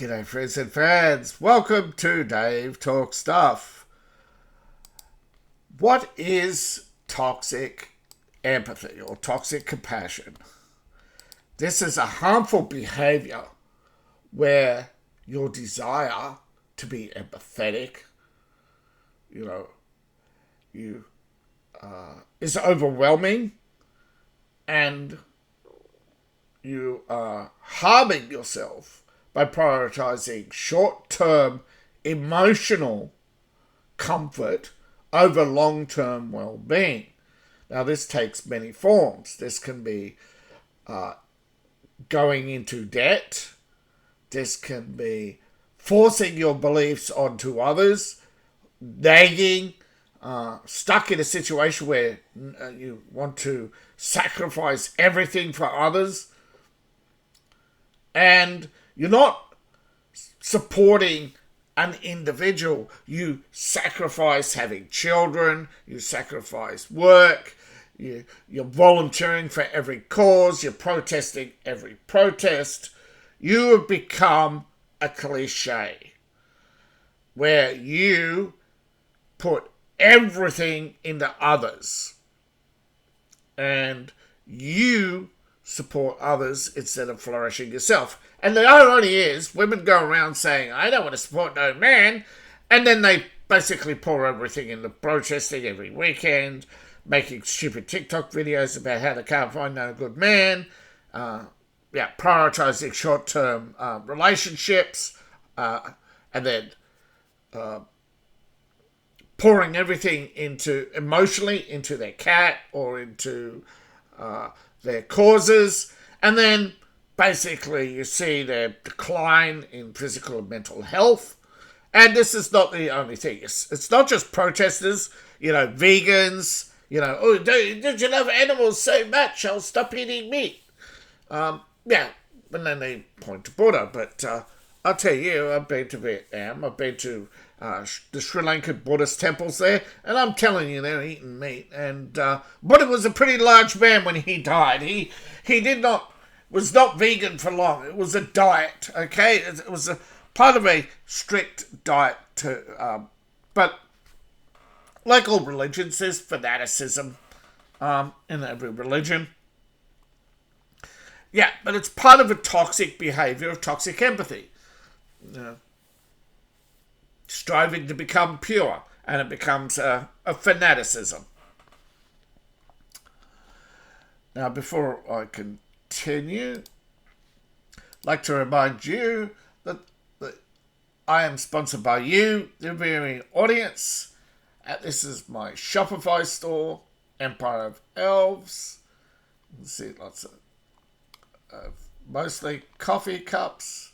G'day friends and fans, welcome to Dave Talk Stuff. What is toxic empathy or toxic compassion? This is a harmful behavior where your desire to be empathetic, is overwhelming, and you are harming yourself by prioritizing short-term emotional comfort over long-term well-being. Now, this takes many forms. This can be going into debt. This can be forcing your beliefs onto others, nagging, stuck in a situation where you want to sacrifice everything for others, and you're not supporting an individual. You sacrifice having children, you sacrifice work, you're volunteering for every cause, you're protesting every protest. You have become a cliche where you put everything into others and you support others instead of flourishing yourself. And the irony is, women go around saying, I don't want to support no man, and then they basically pour everything into protesting every weekend, making stupid TikTok videos about how they can't find no good man, prioritizing short-term relationships, and then pouring everything emotionally into their cat or into their causes, and then basically you see their decline in physical and mental health. And this is not the only thing. It's not just protesters, vegans, oh, did you love animals so much? I'll stop eating meat. And then they point to Buddha. But I'll tell you, I've been to Vietnam. I've been to the Sri Lankan Buddhist temples there, and I'm telling you, they're eating meat. And Buddha was a pretty large man when he died. He was not vegan for long. It was a diet, okay? It was a part of a strict diet but like all religions, there's fanaticism in every religion. Yeah, but it's part of a toxic behavior of toxic empathy. Striving to become pure, and it becomes a fanaticism. Now, before I continue, I'd like to remind you that I am sponsored by you, the viewing audience. This is my Shopify store, Empire of Elves. You can see lots of mostly coffee cups.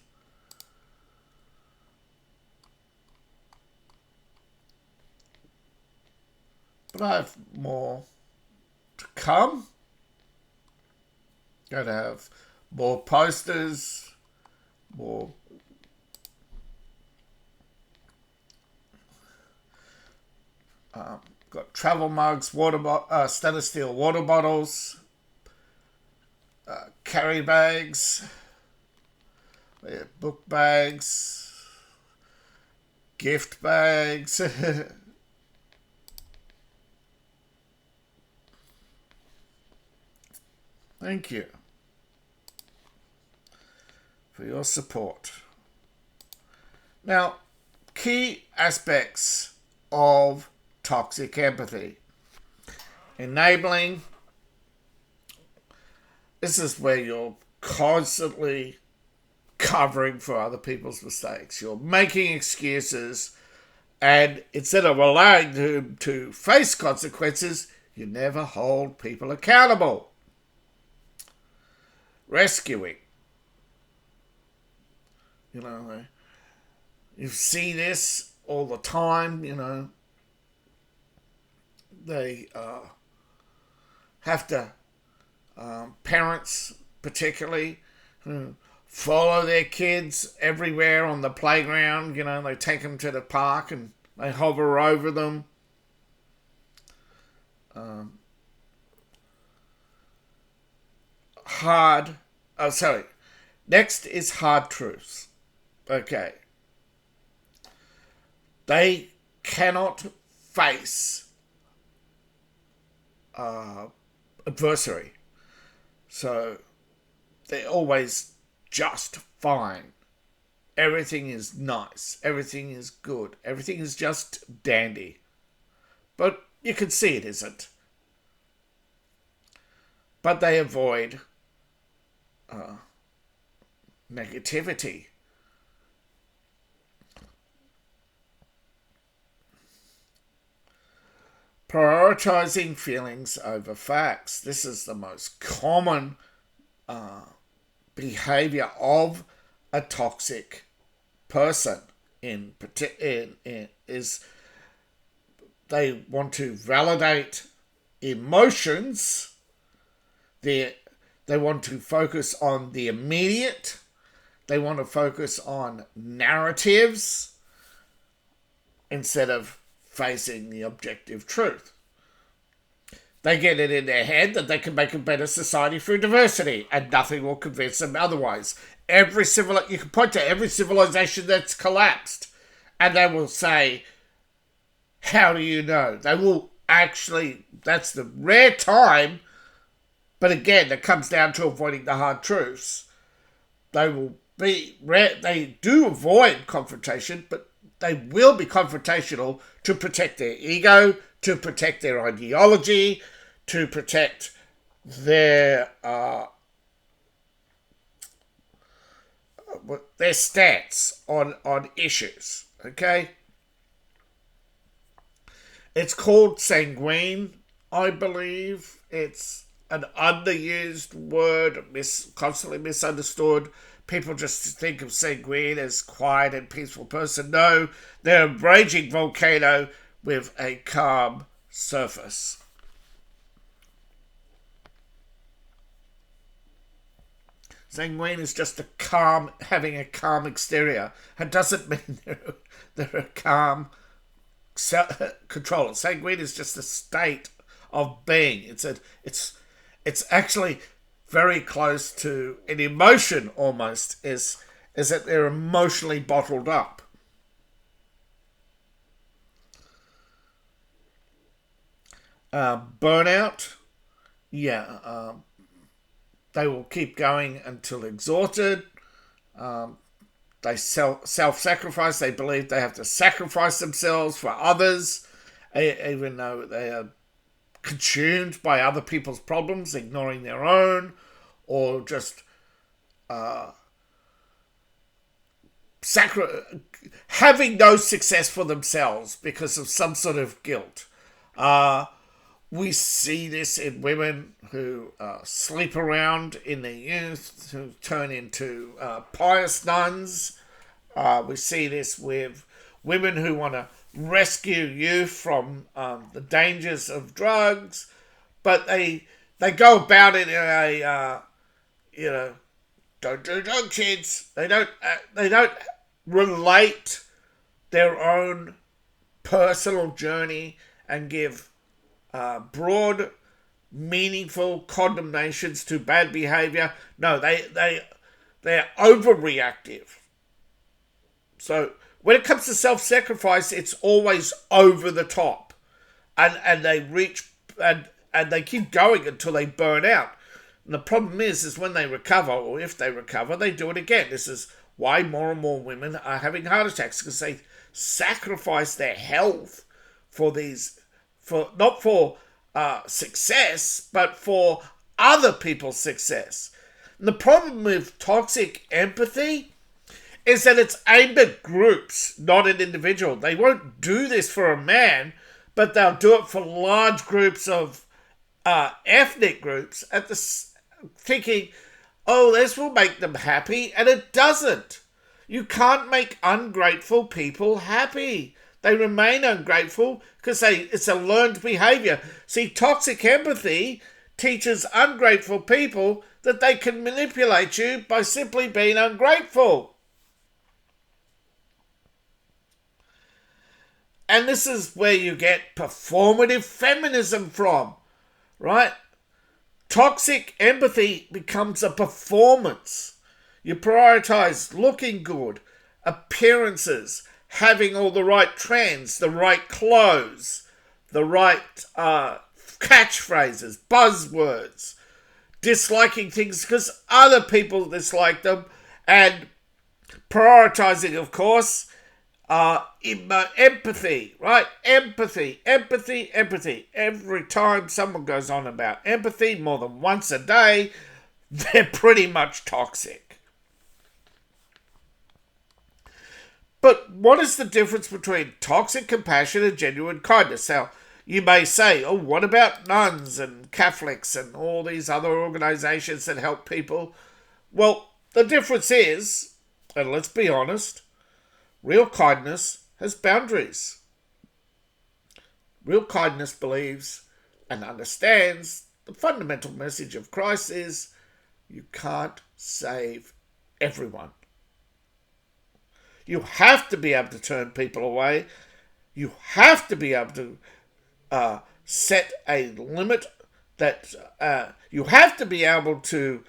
But I have more to come. Going to have more posters, more got travel mugs, stainless steel water bottles, carry bags, book bags, gift bags. Thank you for your support. Now, key aspects of toxic empathy. Enabling. This is where you're constantly covering for other people's mistakes. You're making excuses, and instead of allowing them to face consequences, you never hold people accountable. Rescuing. You see this all the time, They have to, parents particularly, who follow their kids everywhere on the playground. They take them to the park and they hover over them. Next is hard truths. Okay. They cannot face adversary. So they're always just fine. Everything is nice. Everything is good. Everything is just dandy. But you can see it isn't. But they avoid negativity. Prioritizing feelings over facts. This is the most common behavior of a toxic person. Is they want to validate emotions. They want to focus on the immediate. They want to focus on narratives instead of facing the objective truth. They get it in their head that they can make a better society through diversity, and nothing will convince them otherwise. You can point to every civilization that's collapsed, and they will say, how do you know? They will actually, that's the rare time, but again, it comes down to avoiding the hard truths. They do avoid confrontation, but they will be confrontational to protect their ego, to protect their ideology, to protect their stance on issues. Okay? It's called sanguine, I believe. It's an underused word, constantly misunderstood. People just think of sanguine as quiet and peaceful person. No, they're a raging volcano with a calm surface. Sanguine is just having a calm exterior. It doesn't mean they're a calm controller. Sanguine is just a state of being. It's actually very close to an emotion almost, is that they're emotionally bottled up. Burnout, they will keep going until exhausted. They self-sacrifice. They believe they have to sacrifice themselves for others, even though they are consumed by other people's problems, ignoring their own, or just having no success for themselves because of some sort of guilt. We see this in women who sleep around in their youth, who turn into pious nuns. We see this with women who want to rescue youth from the dangers of drugs, but they go about it in a don't do drugs, kids. They don't relate their own personal journey and give broad, meaningful condemnations to bad behavior. No, they're overreactive. So when it comes to self-sacrifice, it's always over the top, and they reach and they keep going until they burn out. And the problem is when they recover, or if they recover, they do it again. This is why more and more women are having heart attacks, because they sacrifice their health not for success, but for other people's success. And the problem with toxic empathy is that it's aimed at groups, not an individual. They won't do this for a man, but they'll do it for large groups of ethnic groups, thinking, oh, this will make them happy, and it doesn't. You can't make ungrateful people happy. They remain ungrateful because it's a learned behavior. See, toxic empathy teaches ungrateful people that they can manipulate you by simply being ungrateful. And this is where you get performative feminism from, right? Toxic empathy becomes a performance. You prioritize looking good, appearances, having all the right trends, the right clothes, the right catchphrases, buzzwords, disliking things because other people dislike them, and prioritizing, of course, empathy, right? Empathy. Every time someone goes on about empathy more than once a day, they're pretty much toxic. But what is the difference between toxic compassion and genuine kindness? Now, you may say, oh, what about nuns and Catholics and all these other organizations that help people? Well, the difference is, and let's be honest, real kindness has boundaries. Real kindness believes and understands the fundamental message of Christ is you can't save everyone. You have to be able to turn people away. You have to be able to set a limit that you have to be able to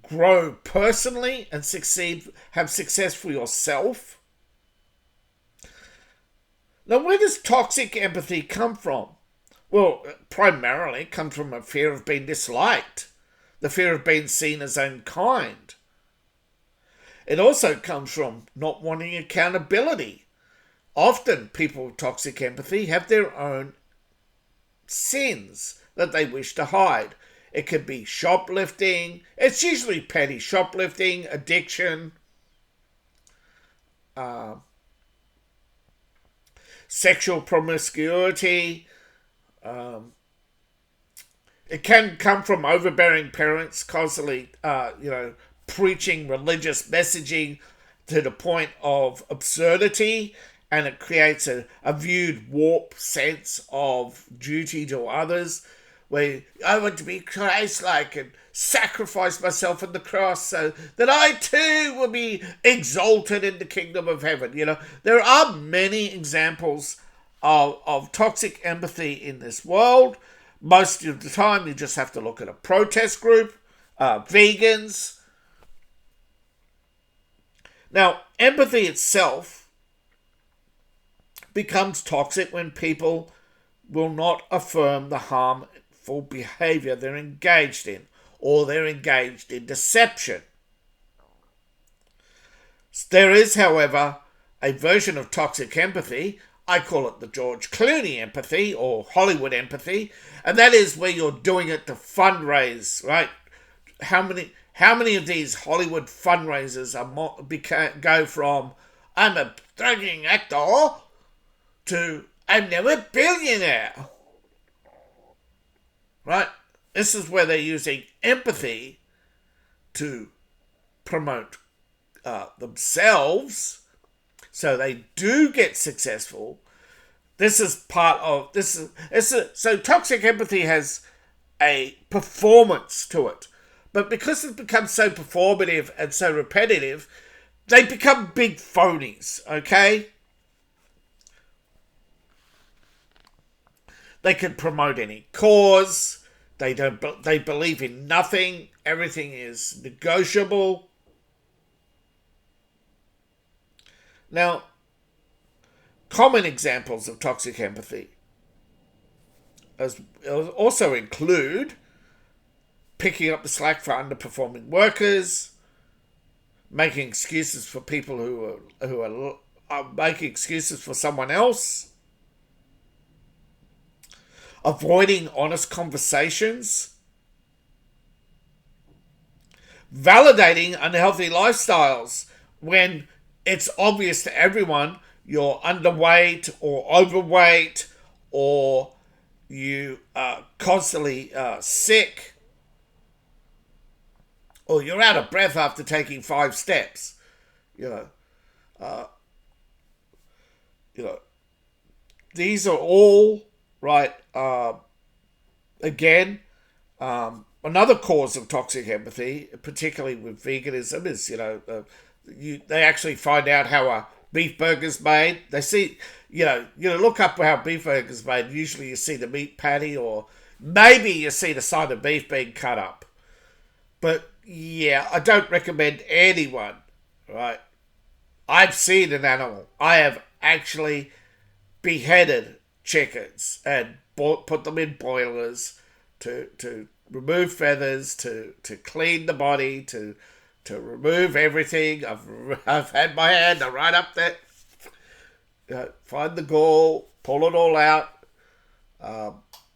grow personally and succeed, have success for yourself. Now, where does toxic empathy come from? Well, primarily it comes from a fear of being disliked, the fear of being seen as unkind. It also comes from not wanting accountability. Often people with toxic empathy have their own sins that they wish to hide. It could be shoplifting. It's usually petty shoplifting, addiction, sexual promiscuity. It can come from overbearing parents constantly, preaching religious messaging to the point of absurdity, and it creates a viewed warped sense of duty to others, where I want to be Christ-like and sacrifice myself on the cross so that I too will be exalted in the kingdom of heaven. There are many examples of toxic empathy in this world. Most of the time, you just have to look at a protest group, vegans. Now, empathy itself becomes toxic when people will not affirm the harmful behavior they're engaged in, or they're engaged in deception. There is, however, a version of toxic empathy. I call it the George Clooney empathy or Hollywood empathy, and that is where you're doing it to fundraise, right? How many of these Hollywood fundraisers go from I'm a struggling actor to I'm now a billionaire, right? This is where they're using empathy to promote themselves, so they do get successful. This is part of this. So toxic empathy has a performance to it, but because it becomes so performative and so repetitive, they become big phonies. Okay, they can promote any cause. They don't. They believe in nothing. Everything is negotiable. Now, common examples of toxic empathy also include picking up the slack for underperforming workers, making excuses for people who are making excuses for someone else, avoiding honest conversations, validating unhealthy lifestyles when it's obvious to everyone you're underweight or overweight, or you are constantly sick, or you're out of breath after taking 5 steps. These are all right. Again, another cause of toxic empathy, particularly with veganism, is they actually find out how a beef burger's made. They see, look up how beef burger's made. Usually you see the meat patty, or maybe you see the side of beef being cut up. But yeah, I don't recommend anyone, right, I've seen an animal. I have actually beheaded chickens and put them in boilers to remove feathers, to clean the body, to remove everything. I've had my hand right up there, find the gall, pull it all out.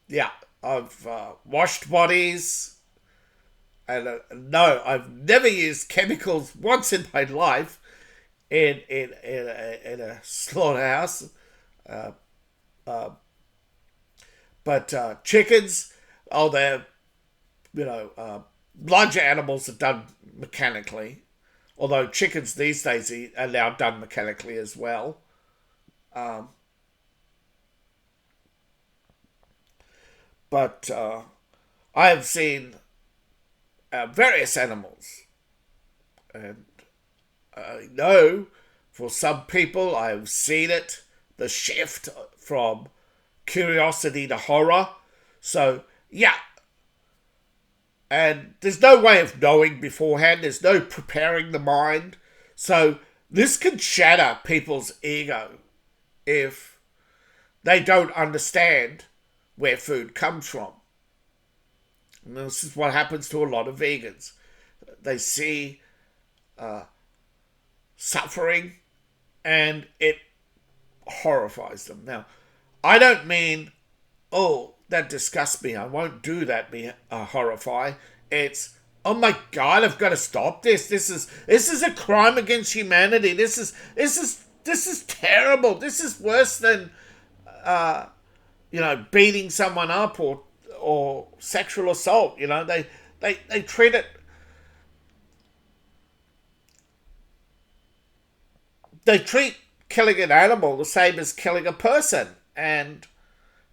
Yeah, I've washed bodies, and no, I've never used chemicals once in my life in a slaughterhouse. But chickens, oh, they're, larger animals are done mechanically. Although chickens these days are now done mechanically as well. But I have seen various animals, and I know for some people I've seen it, the shift from curiosity to horror. So, yeah. And there's no way of knowing beforehand. There's no preparing the mind. So this can shatter people's ego if they don't understand where food comes from. And this is what happens to a lot of vegans. They see suffering and it horrifies them. Now, I don't mean, oh, that disgusts me, I won't do that, be horrify. It's, oh my God, I've got to stop this. This is a crime against humanity. This is terrible. This is worse than beating someone up or sexual assault. They treat it. They treat killing an animal the same as killing a person, and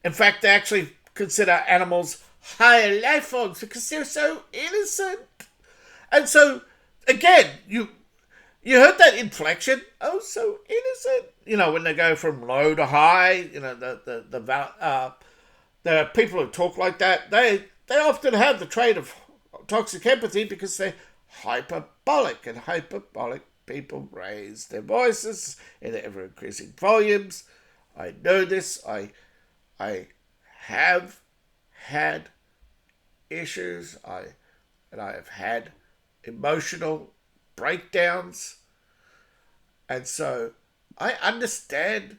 in fact, they actually consider animals higher life forms because they're so innocent. And so, again, you heard that inflection. Oh, so innocent. When they go from low to high. There are people who talk like that. They often have the trait of toxic empathy because they're hyperbolic, and hyperbolic people raise their voices in ever increasing volumes. I know this. I have had issues. I have had emotional breakdowns, and so I understand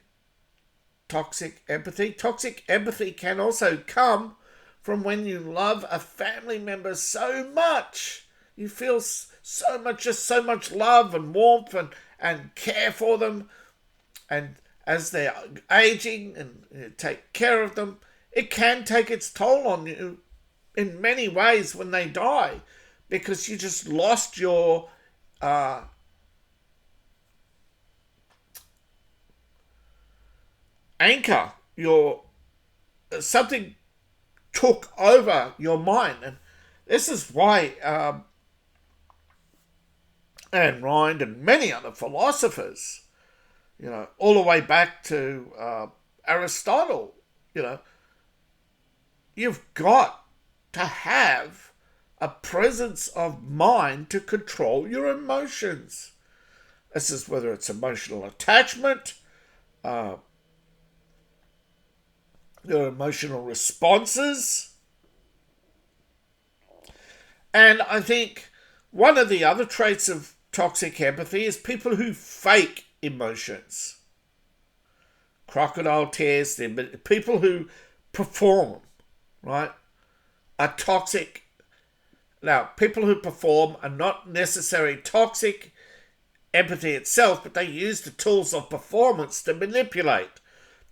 toxic empathy. Toxic empathy can also come from when you love a family member so much. You feel so much love and warmth and care for them, and as they're aging and you take care of them, it can take its toll on you in many ways when they die, because you just lost your anchor. Something took over your mind, and this is why Ayn Rand and many other philosophers, all the way back to Aristotle, you've got to have a presence of mind to control your emotions. This is whether it's emotional attachment, your emotional responses. And I think one of the other traits of toxic empathy is people who fake emotions. Crocodile tears, people who perform, right, are toxic. Now, people who perform are not necessarily toxic empathy itself, but they use the tools of performance to manipulate,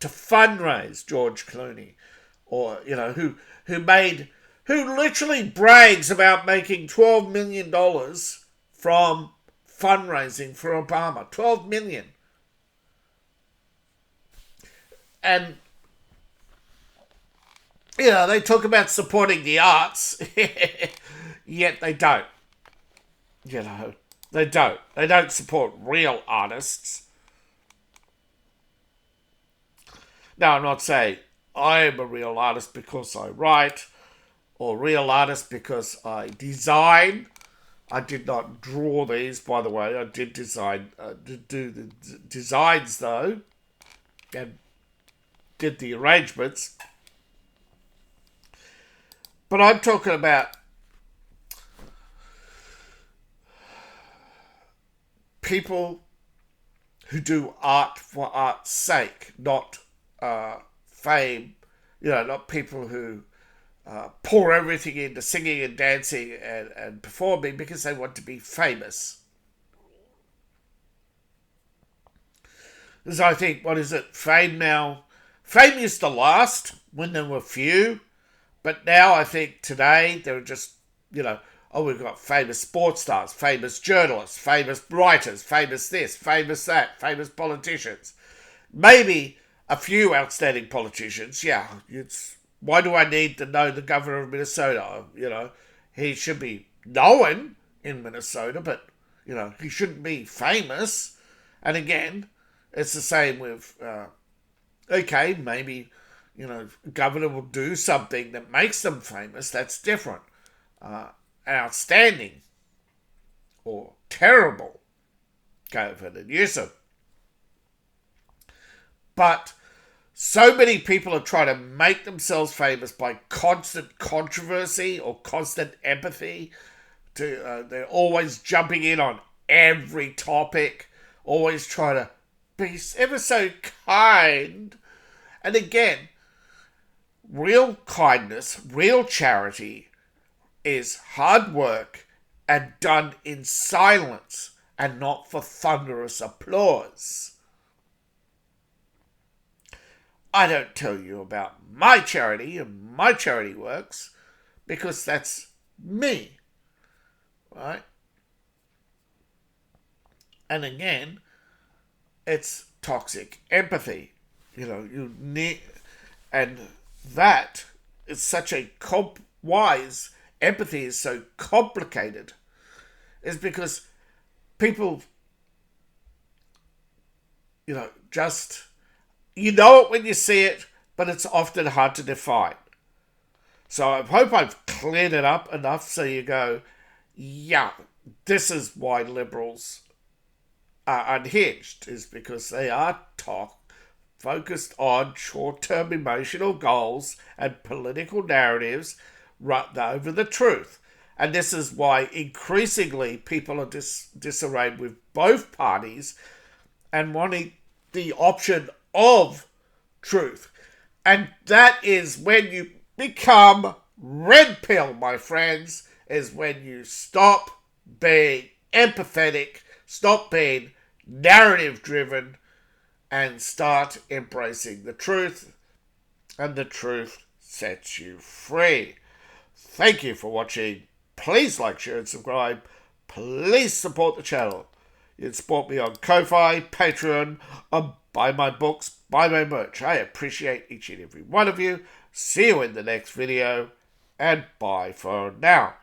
to fundraise. George Clooney, or who literally brags about making $12 million from fundraising for Obama. $12 million. And they talk about supporting the arts, yet they don't. They don't. They don't support real artists. Now, I'm not saying I'm a real artist because I write, or real artist because I design. I did not draw these, by the way. I did design, do the designs though, and did the arrangements. But I'm talking about people who do art for art's sake, not fame. Not people who pour everything into singing and dancing and performing because they want to be famous. Because I think, what is it, fame now? Fame used to last when there were few, but now I think today there are just, we've got famous sports stars, famous journalists, famous writers, famous this, famous that, famous politicians. Maybe a few outstanding politicians, yeah. Why do I need to know the governor of Minnesota? He should be known in Minnesota, but, he shouldn't be famous. And again, it's the same with, maybe, governor will do something that makes them famous. That's different. Outstanding or terrible, go for the Newsom. But so many people are trying to make themselves famous by constant controversy or constant empathy. They're always jumping in on every topic, always trying to be ever so kind. And again, real kindness, real charity is hard work and done in silence and not for thunderous applause. I don't tell you about my charity and my charity works because that's me, right? And again, it's toxic empathy. You need, and that is such a wise empathy is so complicated, is because people, just, it when you see it, but it's often hard to define. So I hope I've cleared it up enough so you go, yeah, this is why liberals are unhinged, is because they are focused on short-term emotional goals and political narratives over the truth. And this is why increasingly people are disarrayed with both parties and wanting the option of truth. And that is when you become red pill, my friends, is when you stop being empathetic, stop being narrative driven, and start embracing the truth. And the truth sets you free. Thank you for watching. Please like, share, and subscribe. Please support the channel. You can support me on Ko-Fi, Patreon, buy my books, buy my merch. I appreciate each and every one of you. See you in the next video, and bye for now.